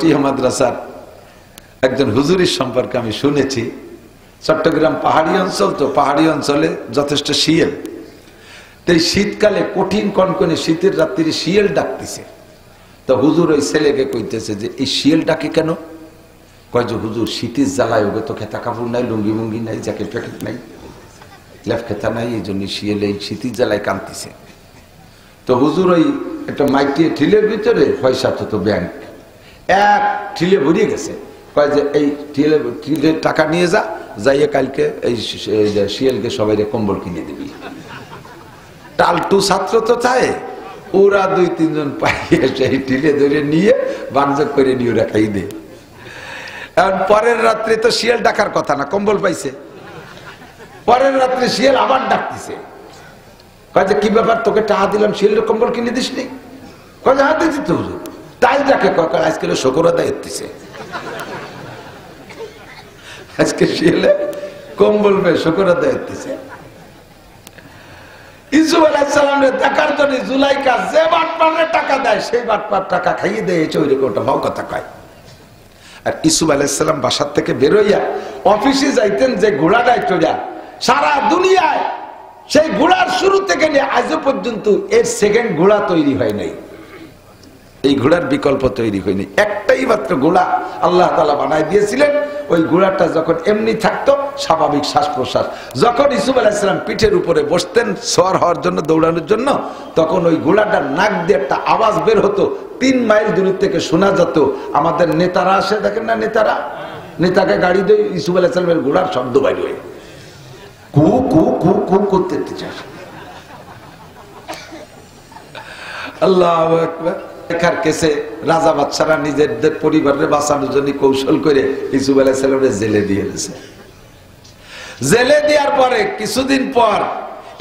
পটিয়া মাদ্রাসার একজন হুজুরের সম্পর্কে আমি শুনেছি। চট্টগ্রাম পাহাড়ি অঞ্চল, তো পাহাড়ি অঞ্চলে যথেষ্ট শিয়াল। তো এই শীতকালে কঠিন কনকনে শীতের রাত্রি শিয়াল ডাকতেছে। তো হুজুর ওই ছেলেকে কইতেছে যে এই শিয়াল ডাকে কেন? কয় যে হুজুর শীতের জ্বালায় ওকে তো খেতা কাপড় নাই, লুঙ্গি মুঙ্গি নাই, জ্যাকেট প্যাকেট নাই, লেফ খেতা নাই, এই জন্য শিয়াল এই শীতের জ্বালায় কাঁদতেছে। তো হুজুর ওই একটা মাইটিয়ে ঠিলের ভিতরে পয়সা তো ব্যাংক এক ঠিলে ভরিয়ে গেছে। কয় যে এই ঠিলের টাকা নিয়ে যা, যাইয়ে কালকে এই শিয়ালকে সবাই কম্বল কিনে দিবি। টালটু ছাত্র তো চায়, ওরা 2-3 জন পাইয়ে সেই ঠিলে ধরে নিয়ে বানযোগ করে নিয়ে ওরা খাই দে। এখন পরের রাত্রে তো শিয়াল ডাকার কথা না, কম্বল পাইছে। পরের রাত্রে শিয়াল আবার ডাকতেছে। কয় যে কি ব্যাপার, তোকে টাকা দিলাম, শিয়ালের কম্বল কিনে দিস নি? কয় যে হাত দিতে তো হুজুর। তাই ডাকে, কয় আজকে শুকর আদায় হচ্ছে, আজকে শিয়ালে কম্বল পেয়ে শুকর আদায় হচ্ছে। ইউসুফ আলাইহিস সালামের দেখার জন্য জুলাইকা যে বাটপারে টাকা দেয়, সেই বাটপার টাকা খাইয়ে দেয়, চৌরিকে ওটা ভাও কথা কয়। আর ইউসুফ আলাইহিস সালাম বাসার থেকে বেরোইয়া অফিসে যাইতেন যে ঘোড়াটায় চড়া, সারা দুনিয়ায় সেই ঘোড়ার শুরু থেকে নিয়ে আজও পর্যন্ত এর সেকেন্ড ঘোড়া তৈরি হয় নাই, এই ঘোড়ার বিকল্প তৈরি হয়নি। একটাই মাত্র ঘোড়া আল্লাহ তাআলা বানাই দিয়েছিলেন। ওই ঘোড়াটা যখন এমনি থাকতো, স্বাভাবিক শ্বাস প্রশ্বাস, যখন ইউসুফ আলাইহিস সালাম পিঠের উপরে বসতেন সওয়ার হওয়ার জন্য, দৌড়ানোর জন্য, তখন ওই ঘোড়াটার নাক দিয়ে একটা আওয়াজ বের হতো, 3 মাইল দূর থেকে শোনা যেত। আমাদের নেতারা আসে, দেখেন না নেতারা, নেতাকে গাড়ি দিয়ে ইউসুফ আলাইহিস সালামের ঘোড়ার শব্দ বাইর হয়, কু কু কু কু করতে চায়। আল্লাহু আকবার। লেখার কেসে রাজা বাদশারা নিজেদের পরিবারের বাঁচানোর জন্য কৌশল করে ইউসুফ আলাইহিস সালামের জেলে দিয়ে দিয়েছে। জেলে দেওয়ার পরে কিছুদিন পর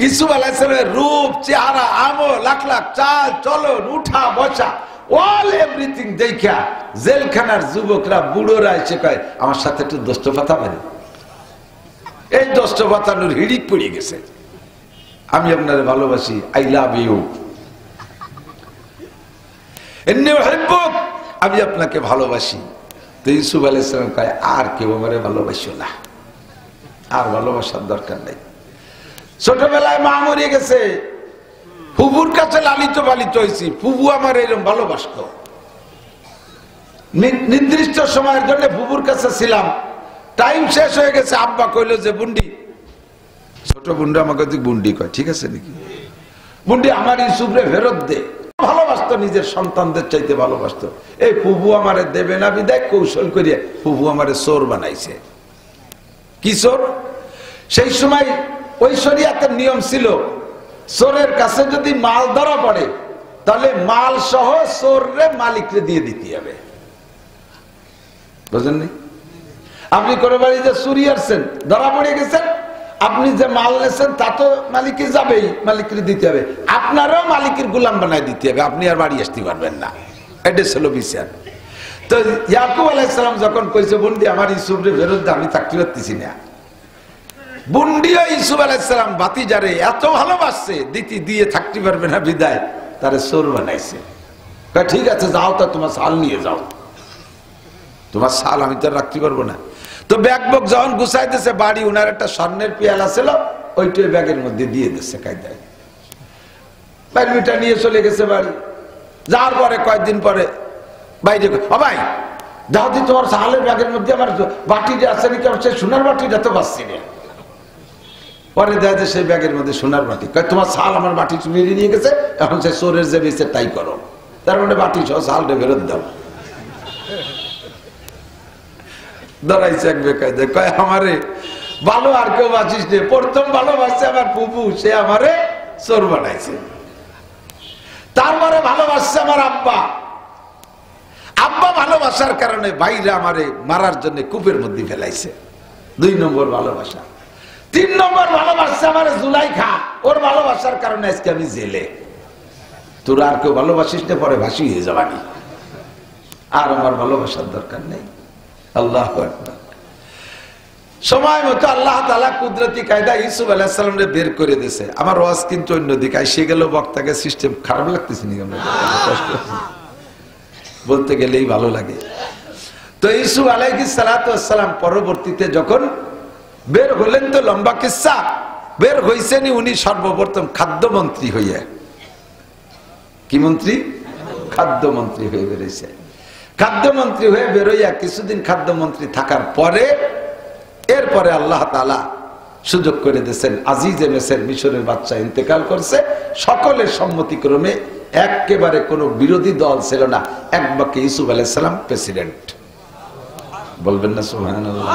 ইউসুফ আলাইহিস সালামের রূপ, চেহারা, আমল, আখলাক, চাল চলন, উঠা বসা, অল এভরিথিং দেখা জেলখানার যুবকরা, বুড়োরা এসে কয় আমার সাথে একটু দোস্ত পাতাবেন। এই দোস্ত পাতানোর হিড়িক পড়ে গেছে, আমি আপনারে ভালোবাসি, আই লাভ ইউ, আমি আপনাকে ভালোবাসি। তো ইউসুফ আলাইহিস সালাম কয় আর কেউ আমারে ভালোবাসো না, আর ভালোবাসার দরকার নেই। ছোটবেলায় মা মরে গেছে, ফুবুর কাছে লালিত পালিত হয়েছি, ফুবু আমার এরকম ভালোবাসত। নির্দিষ্ট সময়ের জন্য ফুবুর কাছে ছিলাম, টাইম শেষ হয়ে গেছে, আব্বা কইল যে বুন্ডি, ছোট বুন্ডি আমাকে বুন্ডি কয়, ঠিক আছে নাকি, বুন্ডি আমার ইউসুফরে ফেরত দে। ভালোবাসতো, নিজের সন্তানদের চাইতে ভালোবাসতো। এই ফুবু আমারে দেবে না বিদায় কৌশল করিয়া ফুবু আমারে চোর বানাইছে। কি চোর? সেই সময় ওই শরিয়াতের নিয়ম ছিল, চোরের কাছে যদি মাল ধরা পড়ে তাহলে মাল সহ চোররে মালিকরে দিয়ে দিতে হবে, বুঝলেন? আপনি কোনো বাড়িতে চুরি আসছেন, ধরা পড়ে গেছেন, আপনি যে মাল নেছেন তা তো মালিকে যাবেই, মালিকের দিতে হবে, আপনারও মালিকের গোলাম বানায় দিতে হবে, আপনি আর বাড়ি আসতে পারবেন না। এটা ছিল বিচার। তো ইয়াকুব আলাইহিস সালাম যখন কইছে বুন্ডি আমার ইউসুফের বিরুদ্ধে আমি থাকতে পারতেছি না, বুন্ডিও ইউসুফ আলাইহিস সালাম ভাতিজারে এত ভালোবাসছে, দিতে দিয়ে থাকতে পারবে না বিদায় তারে চোর বানাইছে। ঠিক আছে যাও, তো তোমার শাল নিয়ে যাও, তোমার শাল আমি তো রাখতে পারবো না। তো ব্যাগ বক যখন গুছাইতেছে বাড়ি, উনার একটা স্বর্ণের পেয়ালা ছিল, ওইটাই ব্যাগের মধ্যে দিয়ে দিচ্ছে কায়দায়, বাইরটা নিয়ে চলে গেছে বাড়ি। যাওয়ার পরে কয়েকদিন পরে বাইরে, ও ভাই যাও দি তোমার শালের ব্যাগের মধ্যে আমার বাটিটা আছে নাকি, সেই সোনার বাটিটা তো পাচ্ছি না। পরে দেখা যায় সেই ব্যাগের মধ্যে সোনার বাটি, তোমার শাল আমার বাটি চুরিয়ে নিয়ে গেছে, এখন সে চোরের যে বেঁচে তাই করো, তার মানে বাটি সহ শালটা ফেরত দাও। ধরাইছে এক বেকায়দা, কয় আমারে ভালো আর কেউ বাঁচিস নে, প্রথম ভালোবাসছে আমার ফুফু, সে আমারে চোর বানাইছে। তারপরে ভালোবাসছে আমার আব্বা, আব্বা ভালোবাসার কারণে ভাইরা আমারে মারার জন্য কূপের মধ্যে ফেলাইছে, 2 নম্বর ভালোবাসা। 3 নম্বর ভালোবাসছে আমারে জুলাইখা, ওর ভালোবাসার কারণে আজকে আমি জেলে। তোরা আর কেউ ভালোবাসিস না, পরে ভাসি হয়ে যাবানি, আর আমার ভালোবাসার দরকার নেই। আল্লাহু আকবার। সময় মতো আল্লাহ তাআলা কুদরতি কায়দা ইউসুফ আলাইহিস সালামকে বের করে দিয়েছে। আমার ওয়াজ কিন্তু অন্যদিকে এসে গেল, বক্তাকে সিস্টেম খারাপ লাগতেছে নি, বলতে গেলেই ভালো লাগে। তো ইউসুফ আলাইহিস সালাতু ওয়াস সালাম পরবর্তীতে যখন বের হলেন, তো লম্বা কিসসা, বের হইছেন উনি সর্বপ্রথম খাদ্যমন্ত্রী হইয়া, কি মন্ত্রী? খাদ্যমন্ত্রী হয়ে বেরিয়েছে। খাদ্যমন্ত্রী হয়ে বেরোইয়া কিছুদিন খাদ্যমন্ত্রী থাকার পরে এরপরে আল্লাহ তাআলা সুযোগ করে দিয়েছেন, আজিজে মিসর মিশরের বাদশা ইন্তেকাল করছে, সকলের সম্মতিক্রমে একেবারে কোনো বিরোধী দল ছিল না, এক বাক্যে ইউসুফ আলাইহিস সালাম প্রেসিডেন্ট। বলবেন না সুবহানাল্লাহ?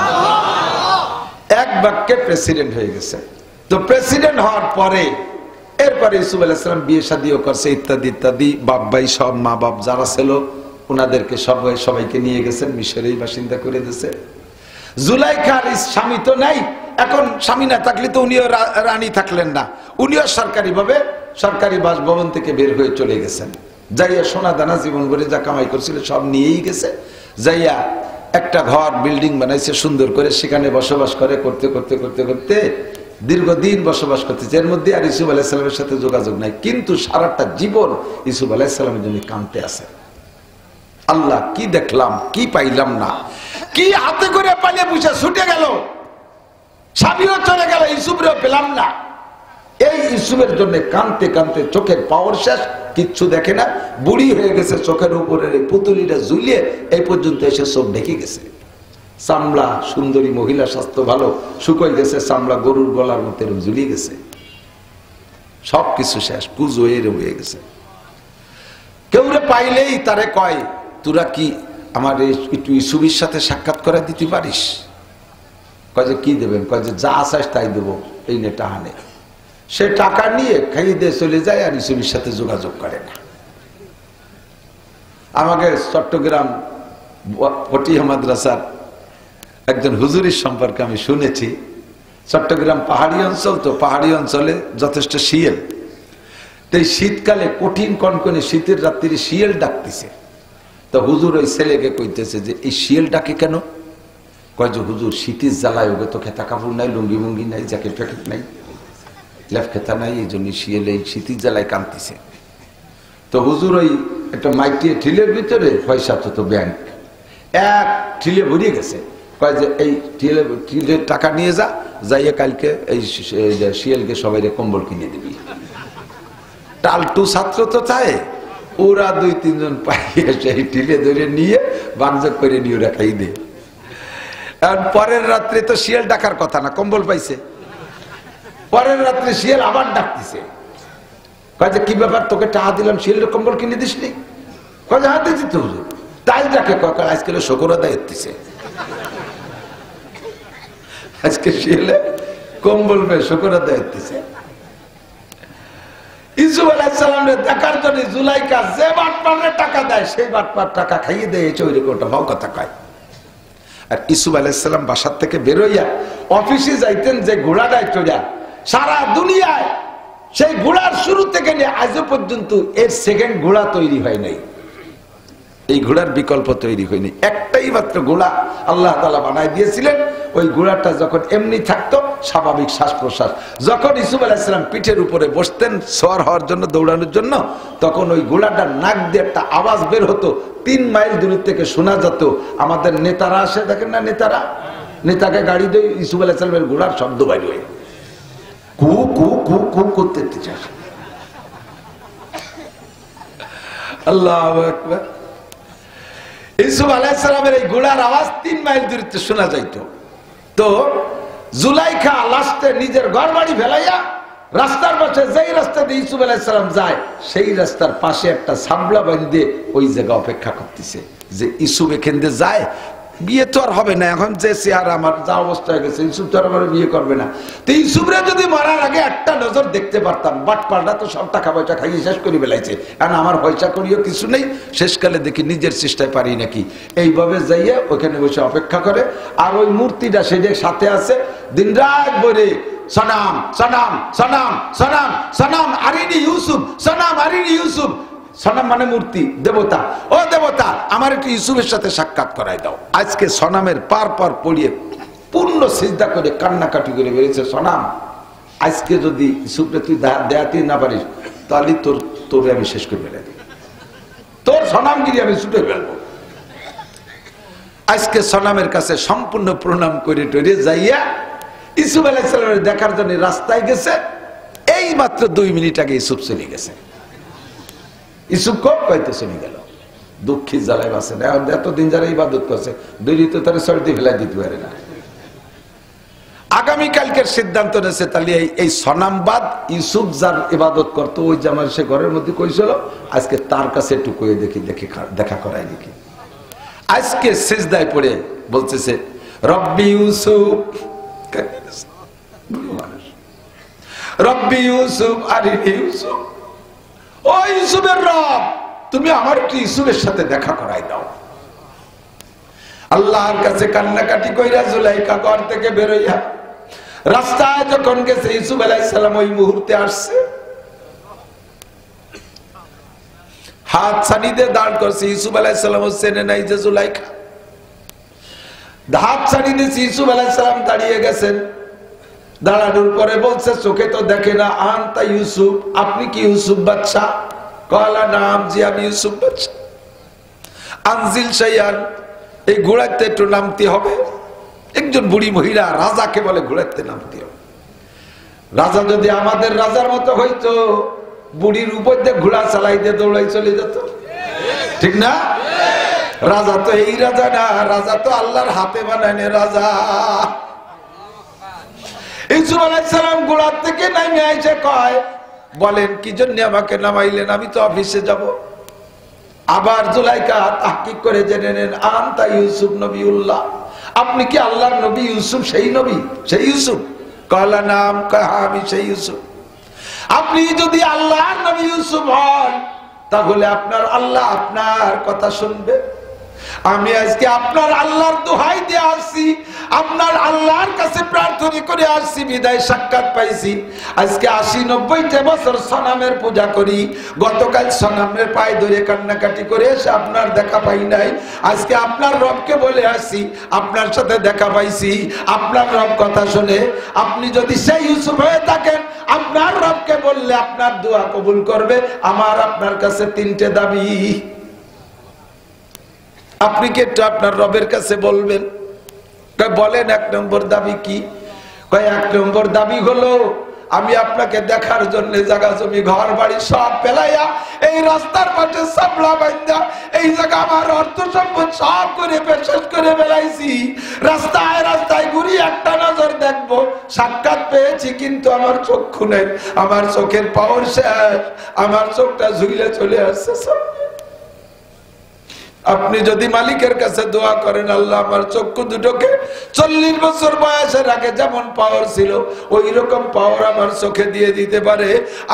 এক বাক্যে প্রেসিডেন্ট হয়ে গেছে। তো প্রেসিডেন্ট হওয়ার পরে এরপরে ইউসুফ আলাইহিস সালাম বিয়ে শাদিও করছে ইত্যাদি ইত্যাদি। বাপ ভাই সব মা বাপ যারা ছিল ওনাদেরকে সবাইকে নিয়ে গেছেন, মিশরেই বাসিন্দা করে দিয়েছে। জুলাইখার স্বামী তো নাই, এখন স্বামী না থাকলে তো উনিও রানী থাকলেন না, উনিও সরকারিভাবে সরকারি বাসভবন থেকে বের হয়ে চলে গেছেন। যাইয়া সোনা দানা জীবন ভরে যা কামাই করছিল সব নিয়েই গেছে। যাইয়া একটা ঘর বিল্ডিং বানাইছে সুন্দর করে, সেখানে বসবাস করতে করতে করতে করতে দীর্ঘদিন বসবাস করতেছে। এর মধ্যে আর ইউসুফ আলাইহিস সালামের সাথে যোগাযোগ নাই, কিন্তু সারাটা জীবন ইউসুফ আলাইহিস সালামের জন্য কাঁদতে আছে। আল্লাহ কি দেখলাম, কি পাইলাম না, কি হাতে করে পালিয়ে বুঝে ছুটে গেল, স্বামীও চলে গেল, ইউসুফরেও পেলাম না। এই ইউসুফের জন্য কাঁদতে কাঁদতে চোখের পাওয়ার শেষ, কিচ্ছু দেখে না, বুড়ি হয়ে গেছে, চোখের উপরের এই পুতুলিটা ঝুলিয়ে এই পর্যন্ত এসে চোখ ঢেকে গেছে। চামড়া সুন্দরী মহিলা, স্বাস্থ্য ভালো, শুকিয়ে গেছে, চামড়া গরুর গলার মধ্যে ঝুলিয়ে গেছে, সবকিছু শেষ, কুজো হয়ে গেছে। কেউরে পাইলেই তারে কয়, তোরা কি আমার একটু ইউসুফের সাথে সাক্ষাৎ করে দিতে পারিস? কয় যে কি দেবেন? কয় যে যা আসাস তাই দেবো, এই নে টাকা নে। সে টাকা নিয়ে খাইয়ে দিয়ে চলে যায়, আর ইউসুফের সাথে যোগাযোগ করে না। আমাকে চট্টগ্রাম পটিয়া মাদ্রাসার একজন হুজুরের সম্পর্কে আমি শুনেছি। চট্টগ্রাম পাহাড়ি অঞ্চল, তো পাহাড়ি অঞ্চলে যথেষ্ট শিয়াল। তো এই শীতকালে কঠিন কনকনে শীতের রাত্রি শিয়াল ডাকতেছে। তো হুজুর ওই ছেলেকে কইতেছে যে এই শিয়াল ডাকে কেন? কয় যে হুজুর শীতের জ্বালায় ওকে তো খেতা কাপড় নাই, লুঙ্গি মুঙ্গি নাই, জ্যাকেট ফ্যাকেট নাই, লেফ খেতা নাই, এই জন্য শিয়াল এই শীতের জ্বালায় কাঁদতেছে। তো হুজুর ওই একটা মাইটিয়ে ঠিলের ভিতরে পয়সা তো ব্যাংক এক ঠিলে ভরিয়ে গেছে। কয় যে এই ঠিলের টাকা নিয়ে যা, যাইয়ে কালকে এই শিয়ালকে সবাই কম্বল কিনে দিবি। টালটু ছাত্র তো চায়, ওরা 2-3 জন পাইয়ে সেই ঠিলে ধরে নিয়ে বাগযোগ করে নিয়ে ওরা খাই দে। আর পরের রাত্রে তো শিয়াল ডাকার কথা না, কম্বল পাইছে। পরের রাত্রে শিয়াল আবার ডাকতেছে। কয় যে কি ব্যাপার, তোকে টাকা দিলাম, শিয়ালের কম্বল কিনে দিস নি? কয় যে হাতে দিতে হুজুর। তাই ডাকে, কয় আজকে শুকর আদায় হতেছে, আজকে শিয়ালে কম্বল পেয়ে শুকর আদায় হতেছে। ইউসুফ আলাইহিস সালামের দেখার জন্য জুলাইখা যে বাটপারে টাকা দেয়, সেই বাটপার টাকা খাইয়ে দেয়, চৈরিকে ওটা ভাও কথা কয়। আর ইউসুফ আলাইহিস সালাম বাসার থেকে বেরোইয়া অফিসে যাইতেন যে ঘোড়াটায় চড়া, সারা দুনিয়ায় সেই ঘোড়ার শুরু থেকে নিয়ে আজও পর্যন্ত এর সেকেন্ড ঘোড়া তৈরি হয় নাই, এই ঘোড়ার বিকল্প তৈরি হয়নি। একটাই মাত্র ঘোড়া আল্লাহ তাআলা বানাই দিয়েছিলেন। ওই ঘোড়াটা যখন এমনি থাকতো, স্বাভাবিক শ্বাস প্রশ্বাস, যখন ইউসুফ আলাইহিস সালাম পিঠের উপরে বসতেন সওয়ার হওয়ার জন্য, দৌড়ানোর জন্য, তখন ওই ঘোড়াটার নাক দিয়ে একটা আওয়াজ বের হতো, 3 মাইল দূর থেকে শোনা যেত। আমাদের নেতারা আসে, দেখেন না নেতারা, নেতাকে গাড়ি দিয়ে ইউসুফ আলাইহিস সালামের ঘোড়ার শব্দ বাইর হয়, কু কু কু কু করতে চায়। আল্লাহু আকবার। ইউসুফ আলাইহিস সালামের এই ঘোড়ার আওয়াজ 3 মাইল দূরত্বে শোনা যাইতো। তো জুলাইখা লাস্টে নিজের ঘর বাড়ি ফেলাইয়া রাস্তার পাশে, যেই রাস্তা দিয়ে ইউসুফ আলাইহিস সালাম যায়, সেই রাস্তার পাশে একটা সাবলা বাঁধে ওই জায়গা অপেক্ষা করতেছে যে ইউসুফ এখান দিয়ে যায়। বিয়ে তো আর হবে না, এখন যে চেহারা আমার যা অবস্থা হয়ে গেছে, ইউসুফ তো আর আমার বিয়ে করবে না। তো ইউসুফরে যদি মারার আগে একটা নজর দেখতে পারতাম, বাটপাড়া তো সব টাকা পয়সা খাইয়ে শেষ করে বেলাইছে, কারণ আমার পয়সা করিও কিছু নেই, শেষকালে দেখি নিজের চেষ্টায় পারি নাকি। এইভাবে যাইয়ে ওখানে বসে অপেক্ষা করে। আর ওই মূর্তিটা সেটা সাথে আছে, দিন রাত বলে সনাম সনাম সনাম সনাম সনাম আরিনি ইউসুফ, সনাম আরিনি ইউসুফ। সনাম মানে মূর্তি, দেবতা। ও দেবতা, আমার একটু ইউসুফের সাথে সাক্ষাৎ করাই দাও। আজকে সনামের পার পড়িয়ে পূর্ণ সিজদা করে কান্নাকাটি করে বেরিয়েছে, সনাম আজকে যদি ইউসুফরে তুই দেয়াতে না পারিস, তাহলে তোরে আমি শেষ করে ফেলে দিই, তোর সনামগিরি আমি ছুটে ফেলবো। আজকে সনামের কাছে সম্পূর্ণ প্রণাম করে টরে যাইয়া ইউসুফ আলাইহিস সালামের দেখার জন্য রাস্তায় গেছে। এই মাত্র 2 মিনিট আগে ইউসুফ চলে গেছে। ইউসুফ কইতে চলে গেল, দুঃখী জ্বালায় বাসে না। এতদিন যারা ইবাদত করছে দৈরিত তারা সর্দি ফেলাই দিতে পারে না। আগামীকালকের সিদ্ধান্ত নেছে তাহলে এই সনামবাদ ইউসুফ যার ইবাদত করতো ওই যে আমার সে ঘরের মধ্যে কইছিল, আজকে তার কাছে একটু কয়ে দেখি দেখা করাই দেখি। আজকে সিজদায় পড়ে বলতেছে রব্বি ইউসুফ, রব্বি ইউসুফ আরিনি ইউসুফ, ও ইউসুফের রব তুমি আমার একটু ইউসুফের সাথে দেখা করাই দাও। আল্লাহর কাছে কান্নাকাটি কইরা জুলাইখা ঘর থেকে বেরোইয়া রাস্তায় যখন গেছে ইউসুফ আলাইহিস সালাম ওই মুহূর্তে আসছে, হাত ছানি দিয়ে দাঁড় করছে। ইউসুফ আলাইহিস সালাম চেনে নাই যে জুলাইখা, হাত ছানি দিয়েছে। ইউসুফ আলাইহিস সালাম দাঁড়িয়ে গেছেন, দাঁড়ানোর পরে বলছে চোখে তো দেখে না, আনতা ইউসুফ, আপনি কি ইউসুফ বাদশা? কলা নাম, জি আমি ইউসুফ বাদশা। আনজিল শাইয়ান, এই ঘোড়াতে একটু নামতে হবে। একজন বুড়ি মহিলা রাজাকে বলে ঘোড়াতে নামতে হবে। রাজা যদি আমাদের রাজার মতো হইতো, বুড়ির উপর দিয়ে ঘোড়া চালাই দিয়ে দৌড়াই চলে যেত, ঠিক না? রাজা তো এই রাজা না, রাজা তো আল্লাহর হাতে বানায় রাজা। ইউসুফ আলাইহিস সালাম ঘোড়া থেকে নামে আইসে কয়, বলেন কি জন্য আমাকে নামাইলেন? আমি তো অফিসে যাব। আবার জুলাইখা তাহকিক করে জেনে নেন, আনতা ইউসুফ নবিউল্লাহ, আপনি কি আল্লাহর নবী ইউসুফ? সেই নবী, সেই ইউসুফ? কলা নাম, আমি সেই ইউসুফ। আপনি যদি আল্লাহর নবী ইউসুফ হন তাহলে আপনার আল্লাহ আপনার কথা শুনবে। আমি আজকে আপনার আল্লাহর দোহাই দিয়ে আসছি, আপনার আল্লাহর কাছে প্রার্থনা করে আসছি, বিদায় সাক্ষাৎ পাইছি। আজকে 80-90 বছর সনামের পূজা করি, গতকাল সনামের পায়ে ধরে কান্নাকাটি করে এসে আপনার দেখা পাই নাই। আজকে আপনার রবকে বলে আসছি, আপনার সাথে দেখা পাইছি, আপনার রব কথা শুনে। আপনি যদি সেই ইউসুফ হয়ে থাকেন, আপনার রবকে বললে আপনার দোয়া কবুল করবে। আমার আপনার কাছে 3টে দাবি, আপনি কি একটু আপনার রবের কাছে বলবেন? বলেন 1 নম্বর দাবি কি? 1 নম্বর দাবি হলো আমি আপনাকে দেখার জন্য জায়গা জমি ঘর বাড়ি সব ফেলাইয়া এই রাস্তার পাশে সাবলা বান্ধা এই জায়গা আমার অর্থ সম্পদ সব করে পেশেষ করে বেলাইছি। রাস্তায় রাস্তায় ঘুরি একটা নজর দেখবো। সাক্ষাৎ পেয়েছি কিন্তু আমার চক্ষু নেই, আমার চোখের পাওয়ার শেষ, আমার চোখটা ঝুলে চলে আসছে। আপনি যদি মালিকের কাছে দোয়া করেন, আল্লাহ আমার চক্ষু দুটোকে 40 বছর বয়সের আগে যেমন পাওয়ার ছিল ওই রকম পাওয়ার আমার চোখে দিয়ে দিতে পারে,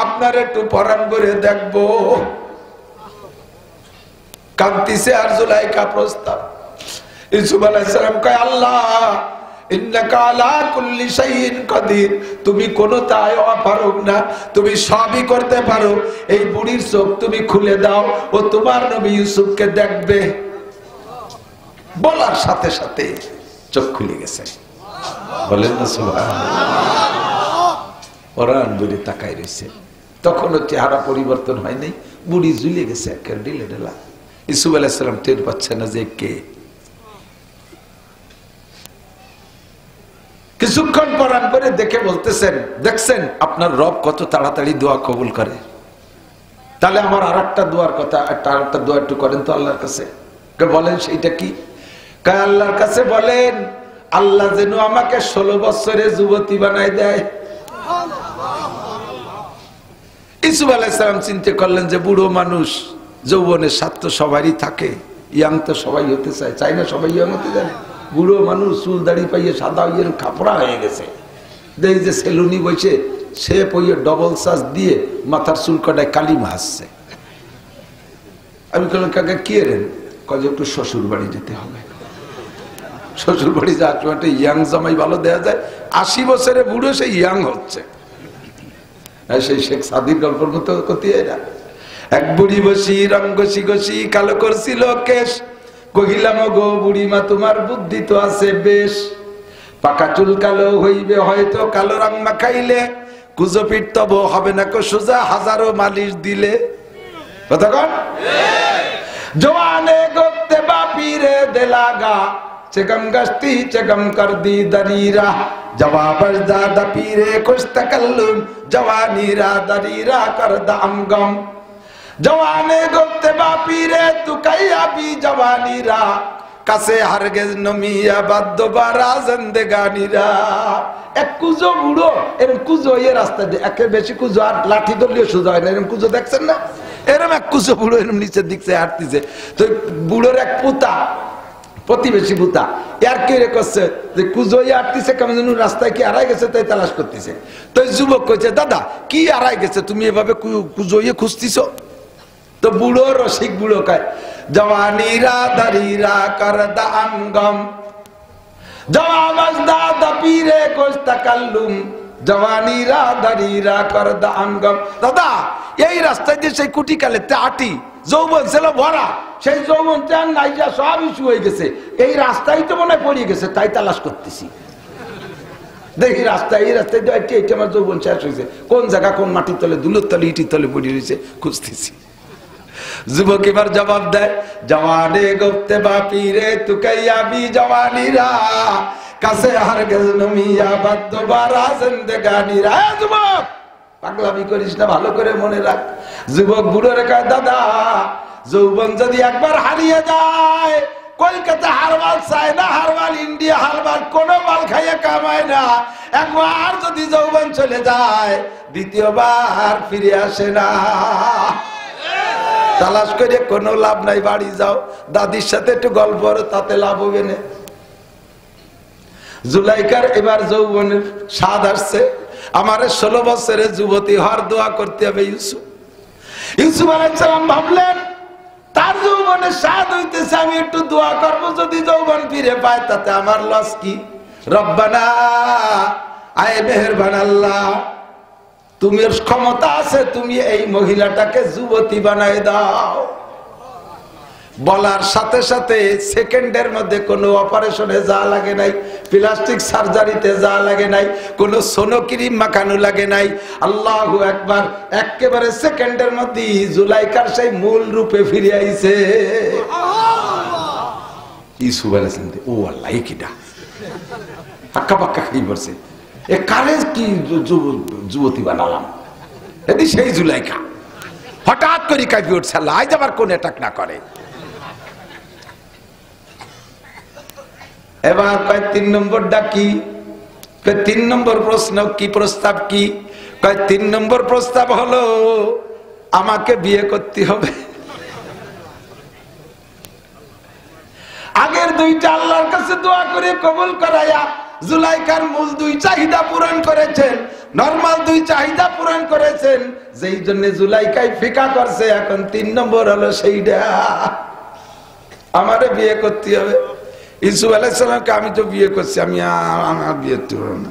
আপনার একটু পরাণ করে দেখবো। কান্তিছে আর জুলাইখা প্রস্তাব। ইউসুফ আলাইহিস সালাম কয়, আল্লাহ ইন্নাকা আলা কুল্লি শাইইন কাদির, তুমি কোনটাই অপারগ না, তুমি সবই করতে পারো। এই বুড়ির চোখ তুমি খুলে দাও, ও তোমার নবী ইউসুফকে দেখবে। বলার সাথে সাথে চোখ খুলে গেছে। বলেন না সুবহানাল্লাহ। ওরান বুড়ি তাকাই রইছে, তখনও চেহারা পরিবর্তন হয় নাই, বুড়ি ঝুলে গেছে একের ঢিলে ঢেলা। ইউসুফ আলাইহিস সালাম টের পাচ্ছে না যে কে। কিছুক্ষণ পরান করে দেখে বলতেছেন, দেখছেন আপনার রব কত তাড়াতাড়ি দোয়া কবুল করে। তাহলে আমার আরেকটা দোয়ার কথা, আরেকটা দোয়া একটু করেন তো আল্লাহর কাছে। বলেন সেইটা কি? আল্লাহর কাছে বলেন আল্লাহ যেন আমাকে 16 বছরে যুবতী বানায় দেয়। ইউসুফ আলাইহিস সালাম চিন্তা করলেন যে বুড়ো মানুষ, যৌবনের স্বাদ তো সবারই থাকে, ইয়াং তো সবাই হতে চায়, চাই না সবাই ইয়াং হতে জানে। বুড়ো মানুষ চুল দাড়ি পাইয়ে সাদা হইয়ে কাপড়া হয়ে গেছে, দেখি যে সেলুনি বসে সে পইয়ে ডবল সাজ দিয়ে মাথার চুল কাটায় কালিমা আসছে। আমি বললাম কাকা কি এরেন? কয়ে একটু শ্বশুর বাড়ি যেতে হবে। শ্বশুর বাড়ি যাওয়ার সময় একটা ইয়াং জামাই ভালো দেওয়া যায়, 80 বছরে বুড়ো সে ইয়াং হচ্ছে। সেই শেখ সাদির গল্পের মতো কথি এরা। এক বুড়ি বসি রং ঘষি ঘষি কালো করছিল কেশ, কহিলাম গো বুড়িমা তোমার বুদ্ধি তো আছে বেশ, পাকা চুল কালো হইবে হয়তো কালো রং মাখাইলে, কুজো পিঠ তব হবে না কো সোজা হাজারো মালিশ দিলে। কথা কন? जवाने गोते बापीरे दिलागा चगम गश्ती चगम कर दी दरीरा जवाब ज़्यादा पीरे कुछ तकल्लुम जवानीरा दरीरा कर दाम गम जवाने गोते बापीरे तू कया भी जवानीरा কাছে হারগেজ নমিয়া বাদ বারা জিন্দেগানিরা এক কুজো বুড়ো এরকম কুজো এই রাস্তা দিয়ে একের বেশি কুজো আর লাঠি ধরলেও সোজা হয় না এরকম কুজো দেখছেন না এরকম এক কুজো বুড়ো এরকম নিচের দিকে হাঁটতেছে তো বুড়োর এক পুতা প্রতিবেশী পুতা এর কি রে করছে যে কুজো হাঁটতেছে কেমন যেন রাস্তায় কি হারাই গেছে তাই তালাশ করতেছে তো যুবক কইছে দাদা কি হারাই গেছে তুমি এভাবে কুজো খুঁজতেছো तो बूढ़ो रसिक बूढ़ो का जवानीरा दरीरा कर दामगम जवाबजदा दपीरे कुछ तकल्लुम जवानीरा दरीरा कर दामगम दादा यही रास्ता দিয়ে সেই কুটি কালে আটি যৌবন ছিল ভরা সেই যৌবন চান নাইজা সব ইস্যু হয়ে গেছে এই রাস্তায় তো মনে পড়ে গেছে তাই তালাশ করতেছি দেখি রাস্তা এই রাস্তায় দিয়ে এইটা আমার যৌবন শেষ হয়েছে কোন জায়গা কোন মাটির তলে ধুলোর তলে ইটির তলে পড়ে রয়েছে খুঁজতেছি যুবক এবার জবাব দেয় জওয়ানে গুপ্তে বাপীরে তু কাইয়া বি জওয়ানীরা কাছে হারগেজ নমিয়া বাদ দোবারা জিন্দেগানিরা যুবক পাগলামি করিস না ভালো করে মনে রাখ যুবক বুড়োরে কয় দাদা যৌবন যদি একবার হারিয়ে যায় কলকাতা হারবাল চায় না হারবাল ইন্ডিয়া হারবাল কোনো মাল খাইয়ে কামায় না একবার যদি যৌবন চলে যায় দ্বিতীয়বার ফিরে আসে না তালাশ করে কোনো লাভ নাই বাড়ি যাও দাদির সাথে একটু গল্প করো তাতে লাভ হবে না জুলাইকার এবার যৌবনের স্বাদ আসছে আমার 16 বছরের যুবতী হর দোয়া করতে হবে ইউসুফ আলাইহিস সালাম ভাবলেন তার যৌবনের স্বাদ হইতেছে আমি একটু দোয়া করব যদি যৌবন ফিরে পায় তাতে আমার লস কি রব্বানা আয় মেহেরবান আল্লাহ তুমি ক্ষমতা আছে তুমি এই মহিলাটাকে যুবতী বানাই দাও বলার সাথে সাথে সেকেন্ডের মধ্যে কোনো অপারেশনে যা লাগে নাই প্লাস্টিক সার্জারিতে যা লাগে নাই কোনো সোনো ক্রিম মাখানো লাগে নাই আল্লাহু আকবার একেবারে সেকেন্ডের মধ্যে জুলাইকার সেই মূল রূপে ফিরে আইছে ইসু বলেছেন ও আল্লাহ কিটা হাক্কা পাক্কা খাই বসে এ কারে কি যুবতী বানালাম এদি সেই জুলাইকা হঠাৎ করে কাঁপি উঠছে আল্লাহ আজ আবার কোন অ্যাটাক না করে এবার কয় 3 নম্বরটা কি 3 নম্বর প্রশ্ন কি প্রস্তাব কি কয় 3 নম্বর প্রস্তাব হলো আমাকে বিয়ে করতে হবে আগের দুইটা আল্লাহর কাছে দোয়া করে কবুল করায়া জুলাইকার মূল 2 চাহিদা পূরণ করেছেন নরমাল 2 চাহিদা পূরণ করেছেন যেই জন্য জুলাইকাই ফিকা করছে এখন 3 নম্বর হলো সেইটা আমারে বিয়ে করতে হবে ইউসুফ আলাইহিস সালামকে আমি তো বিয়ে করছি আমি আমার বিয়ে করব না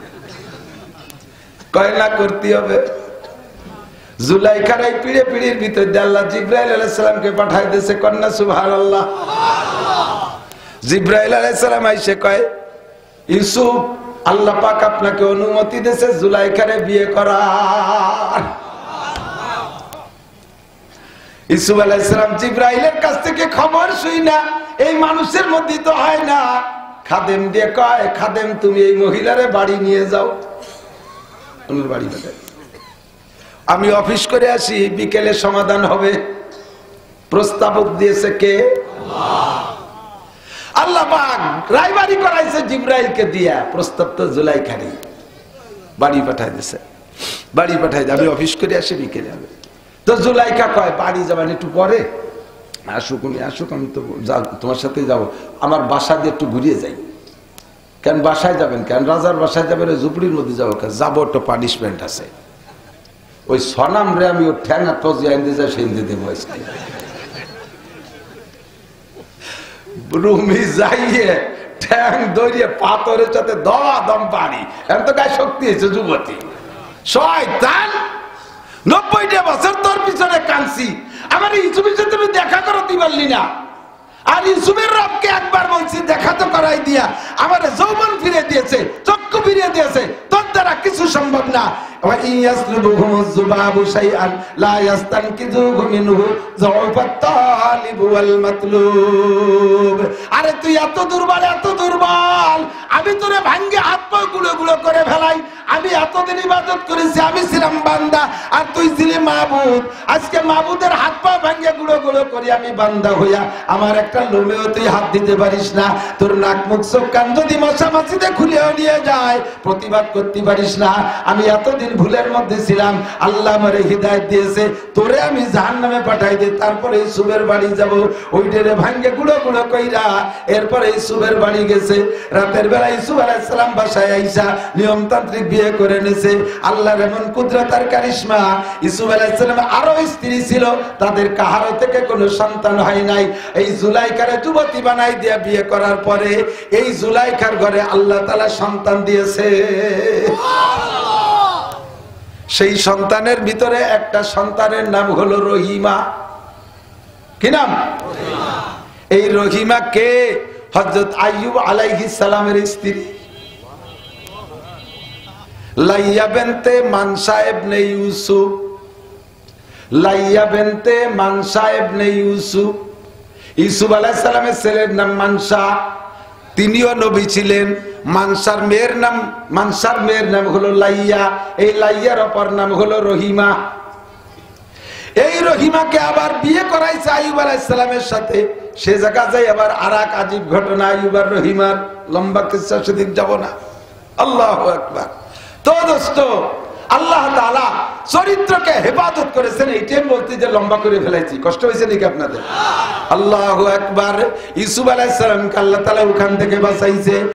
কয়লা করতে হবে জুলাইকার এই পিড়ে পিড়ির ভিতর দিয়ে আল্লাহ জিবরাইল আলাইহিস সালামকে পাঠায় দিয়েছে কন্যা সুবহানাল্লাহ জিবরাইল আলাইহিস সালাম আইসে কয় ইউসুফ আল্লাহ পাক আপনাকে অনুমতি দিয়েছে জুলাইকারে বিয়ে করার ইউসুফ আলাইহিস সালাম জিবরাইলের কাছ থেকে খবর শুইনা এই মানুষের মধ্যে তো হয় না খাদেম দিয়ে কয় খাদেম তুমি এই মহিলারে বাড়ি নিয়ে যাও ওনার বাড়ি পাঠায় আমি অফিস করে আসি বিকেলে সমাধান হবে প্রস্তাবক দিয়েছে কে আল্লাহ পাক রায়বাড়ি করাইছে জিবরাইলকে দিয়া প্রস্তাব তো জুলাইখারি বাড়ি পাঠায় দিয়েছে বাড়ি পাঠায় আমি অফিস করে আসি বিকেলে হবে তো জুলাইকা কয় বাড়ি যাবেন একটু পরে আসুক আমি তো তোমার সাথে যাবো আমার বাসা দিয়ে একটু ঘুরিয়ে যাই কেন বাসায় যাবেন কেন রাজার বাসায় যাবেন ঝুপড়ির মধ্যে যাবো যাবো একটু পানিশমেন্ট আছে ওই সনাম রে আমি ওর ঠ্যাঙা টজিয়ে আনতে যাই সেনতে দেবো রুমি যাইয়ে ঠ্যাং দৌড়িয়ে পাথরের সাথে দমা দম পানি এখন তো গায়ে শক্তি হয়েছে যুবতী শয়তান 90টা বছর তোর পিছনে কাঁদছি আমার ইউসুফের সাথে তুমি দেখা করতে পারলি না আর ইউসুফের রবকে একবার বলছি দেখা তো করাই দিয়া আমার যৌবন ফিরে দিয়েছে চক্ষু ফিরিয়ে দিয়েছে তোর দ্বারা কিছু সম্ভব না। ওয়া ইয়াসলুবুহুমুয যুবাবু শাইআন লা ইয়াস্তানকিযুহু মিনহু যাওফাত তালিব ওয়াল মাতলুব। আরে তুই এত দুর্বল, এত দুর্বল, আমি তোরে ভাঙ্গে হাত পা গুলো গুলো করে ফেলাই। আমি এতদিন ইবাদত করেছি, আমি ছিলাম বান্দা আর তুই ছিলি মাবুদ। আজকে মাবুদের হাত পা ভাঙ্গে গুলো গুলো করি আমি বান্দা হইয়া, আমার একটা লোমেও তুই হাত দিতে পারিস না। তোর নাক মুখ চোখ কান যদি মশা মাছিতে খুলেও নিয়ে যায়, প্রতিবাদ করতে পারিস না। আমি এতদিন ভুলের মধ্যে ছিলাম, আল্লাহ আমারে হিদায়াত দিয়েছে, তোরে আমি জাহান্নামে পাঠাই দিই, তারপরে ইউসুফের বাড়ি যাব। ওইটারে ভাঙ্গে গুলো গুলো কইরা এরপরে ইউসুফের বাড়ি গেছে। রাতের বেলা ইউসুফ আলাইহিস সালাম বাসায় আইসা নিয়মতান্ত্রিক বিয়ে করে নিয়েছে। আল্লাহর এমন কুদরত আর কারিশমা, ইউসুফ আলাইহিস সালামের আরো স্ত্রী ছিল, তাদের কাহারো থেকে কোনো সন্তান হয় নাই। এই জুলাইখারে যুবতী বানাই দিয়ে বিয়ে করার পরে এই জুলাইখার ঘরে আল্লাহ তাআলা সন্তান দিয়েছে। সেই সন্তানের ভিতরে একটা সন্তানের নাম হলো রহিমা। কি নাম? এই রহিমা কে? হযরত আইয়ুব আলাইহিস সালামের স্ত্রী লাইয়া বিনতে মানসা ইবনে ইউসুফ। লাইয়া বিনতে মানসা ইবনে ইউসুফ, ইউসুফ আলাইহিস সালামের ছেলের নাম মানসা, তিনিও নবী ছিলেন। মানসার মেয়ের নাম হলো লাইয়া, এই লাইয়ার অপর নাম হলো রহিমা। এই রহিমাকে আবার বিয়ে করাইছে আইয়ুব আলাইহিস সালামের সাথে। সে জায়গা যাই আবার আরেক আজীব ঘটনা আইয়ুব আর রহিমার, লম্বা কিসসা, সেদিন যাব না। আল্লাহু আকবার। তো দোস্ত, আল্লাহ তাআলা চরিত্রকে হেফাজত করেছেন, এইটাই বলতে যে লম্বা করে ফেলাইছি। কষ্ট হয়েছে নাকি আপনাদের? আল্লাহু আকবার। ইউসুফ আলাইহিস সালামকে আল্লাহ তাআলা ওখান থেকে বাঁচাইছে।